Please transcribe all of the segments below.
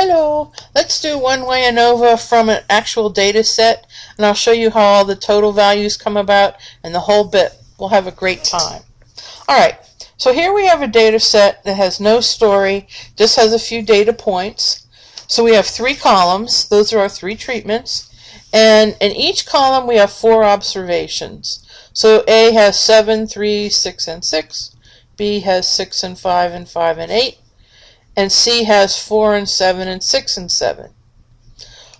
Hello, let's do Way ANOVA from an actual data set, and I'll show you how all the total values come about and the whole bit. We'll have a great time. Alright, so here we have a data set that has no story, just has a few data points. So we have 3 columns, those are our 3 treatments, and in each column we have 4 observations. So A has 7, 3, 6, and 6, B has 6 and 5 and 5 and 8, and C has 4 and 7 and 6 and 7.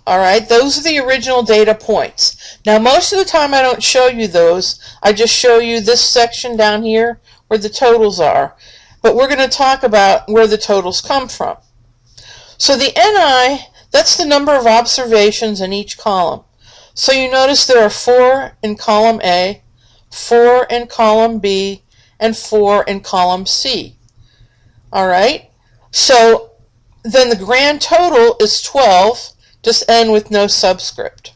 Alright, those are the original data points. Now most of the time I don't show you those. I just show you this section down here where the totals are. But we're going to talk about where the totals come from. So the NI, that's the number of observations in each column. So you notice there are 4 in column A, 4 in column B, and 4 in column C. Alright? So then the grand total is 12, just N with no subscript.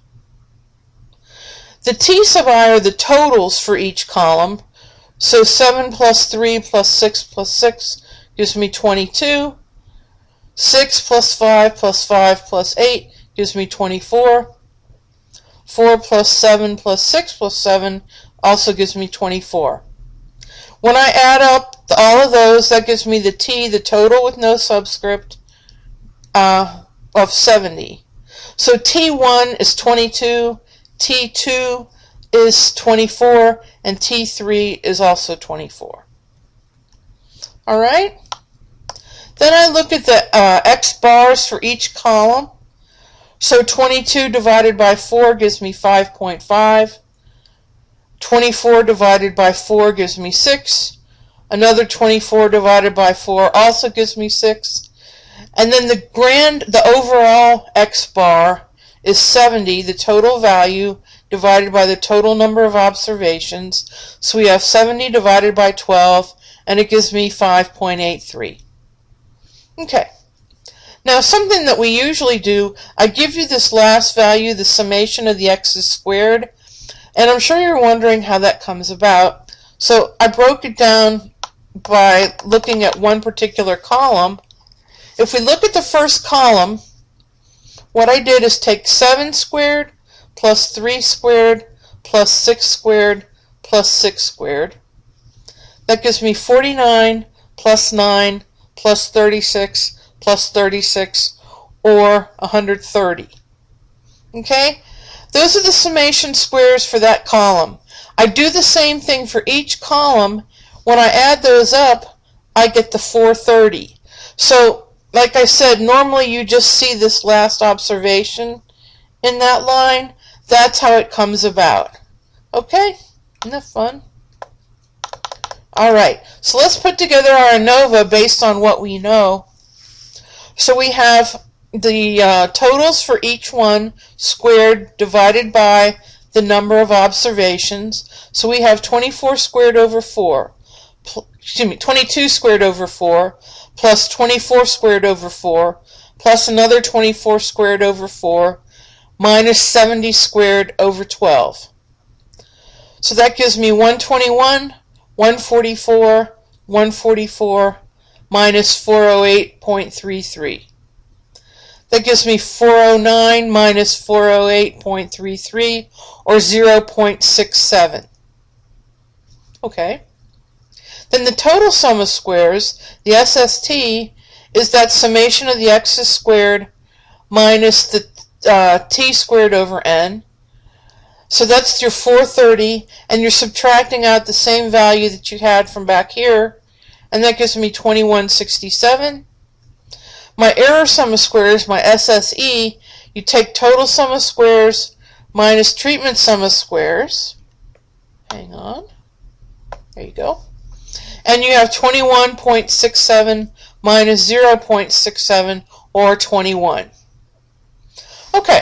The T sub I are the totals for each column. So 7 plus 3 plus 6 plus 6 gives me 22. 6 plus 5 plus 5 plus 8 gives me 24. 4 plus 7 plus 6 plus 7 also gives me 24. When I add up all of those, that gives me the T, the total with no subscript, of 70. So T1 is 22, T2 is 24, and T3 is also 24. Alright? Then I look at the X bars for each column. So 22 divided by 4 gives me 5.5. 24 divided by 4 gives me 6. Another 24 divided by 4 also gives me 6. And then the overall X bar is 70, the total value divided by the total number of observations. So we have 70 divided by 12, and it gives me 5.83. Okay. Now something that we usually do, I give you this last value, the summation of the x's squared, and I'm sure you're wondering how that comes about. So I broke it down by looking at one particular column. If we look at the first column, what I did is take 7 squared plus 3 squared plus 6 squared plus 6 squared. That gives me 49 plus 9 plus 36 plus 36, or 130. Okay? Those are the summation squares for that column. I do the same thing for each column. When I add those up, I get the 430. So, like I said, normally you just see this last observation in that line. That's how it comes about. Okay? Isn't that fun? Alright, so let's put together our ANOVA based on what we know. So we have the totals for each one squared divided by the number of observations. So we have 24 squared over 4, 22 squared over 4, plus 24 squared over 4, plus another 24 squared over 4, minus 70 squared over 12. So that gives me 121, 144, 144, minus 408.33. That gives me 409 minus 408.33, or 0.67. Okay. Then the total sum of squares, the SST, is that summation of the x's squared minus the t squared over n. So that's your 430, and you're subtracting out the same value that you had from back here, and that gives me 2167. My error sum of squares, my SSE, you take total sum of squares minus treatment sum of squares. Hang on. There you go. And you have 21.67 minus 0.67, or 21. Okay.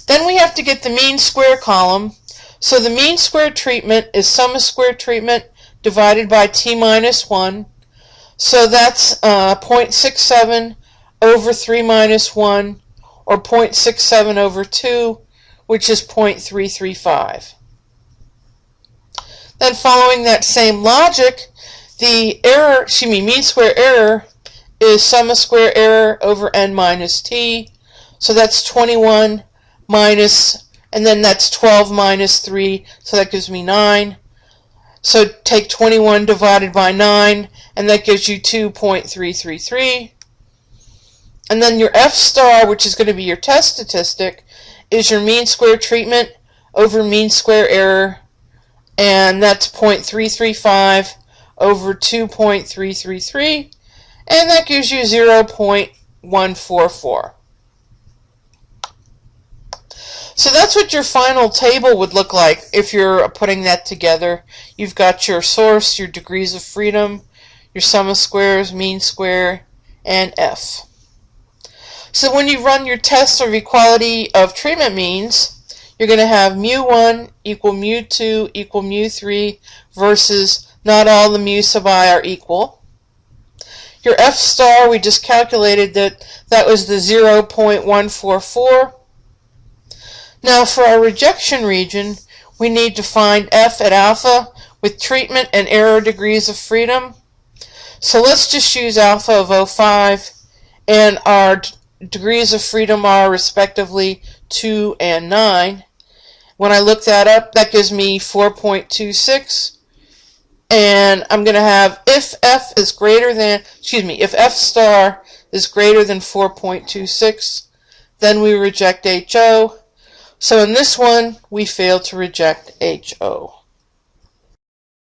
Then we have to get the mean square column. So the mean square treatment is sum of square treatment divided by t minus 1. So that's 0.67 over 3 minus 1, or 0.67 over 2, which is 0.335. Then following that same logic, the mean square error is sum of square error over n minus t. So that's 21 minus, and then that's 12 minus 3, so that gives me 9. So take 21 divided by 9, and that gives you 2.333. And then your F star, which is going to be your test statistic, is your mean square treatment over mean square error, and that's 0.335 over 2.333, and that gives you 0.144. So that's what your final table would look like if you're putting that together. You've got your source, your degrees of freedom, your sum of squares, mean square, and F. So when you run your test of equality of treatment means, you're going to have mu1 equal mu2 equal mu3 versus not all the mu sub I are equal. Your F star, we just calculated that was the 0.144. Now for our rejection region, we need to find F at alpha with treatment and error degrees of freedom. So let's just use alpha of 0.5, and our degrees of freedom are respectively 2 and 9. When I look that up, that gives me 4.26, and I'm going to have if F star is greater than 4.26, then we reject HO. So in this one, we fail to reject HO.